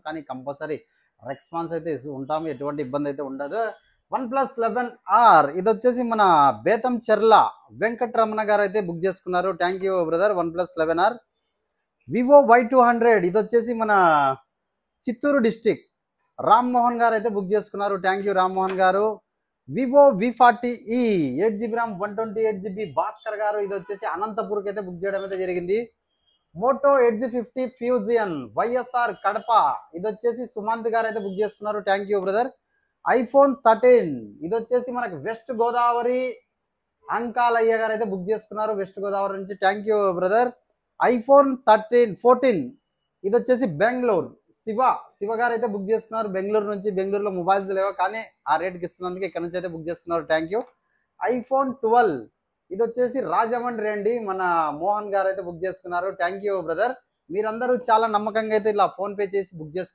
కానీ compulsory response అయితే ఉంటాము, ఎటువంటి ఇబ్బంది అయితే ఉండదు. OnePlus 11R ఇది వచ్చేసి మన బేతం చెర్ల వెంకటరమణ గారు అయితే బుక్ చేసుకున్నారు. Thank you brother. OnePlus 11R. Vivo Y200 ఇది వచ్చేసి మన చిత్తూరు డిస్టిక్ రామ్మోహన్ గారు అయితే బుక్ చేసుకున్నారు. థ్యాంక్ యూ రామ్మోహన్ గారు. Vivo V40e 8GB RAM 128GB Bhaskar గారు ఇది వచ్చేసి అనంతపూర్కి అయితే బుక్ చేయడం అయితే జరిగింది. Moto Edge 50 Fusion YSR Kadapa ఇది వచ్చేసి సుమంత్ గారు అయితే బుక్ చేసుకున్నారు. Thank you brother. iPhone 13 ఇది వచ్చేసి మనకి వెస్ట్ గోదావరి అంకాలయ్య గారు అయితే బుక్ చేసుకున్నారు వెస్ట్ గోదావరి నుంచి. Thank you brother. iPhone 14 ఇది వచ్చేసి బెంగళూరు శివ గారు అయితే బుక్ చేసుకున్నారు బెంగళూరు నుంచి. బెంగళూరులో మొబైల్స్ లేవో కానీ ఆ రేట్కి ఇస్తున్నందుకు ఇక్కడ నుంచి అయితే బుక్ చేసుకున్నారు. Thank you. iPhone 12 ఇది వచ్చేసి రాజమండ్రి అండి, మన మోహన్ గారు అయితే బుక్ చేసుకున్నారు. Thank you brother. మీరందరూ చాలా నమ్మకంగా అయితే ఇలా ఫోన్ పే చేసి బుక్ చేసుకున్నారు.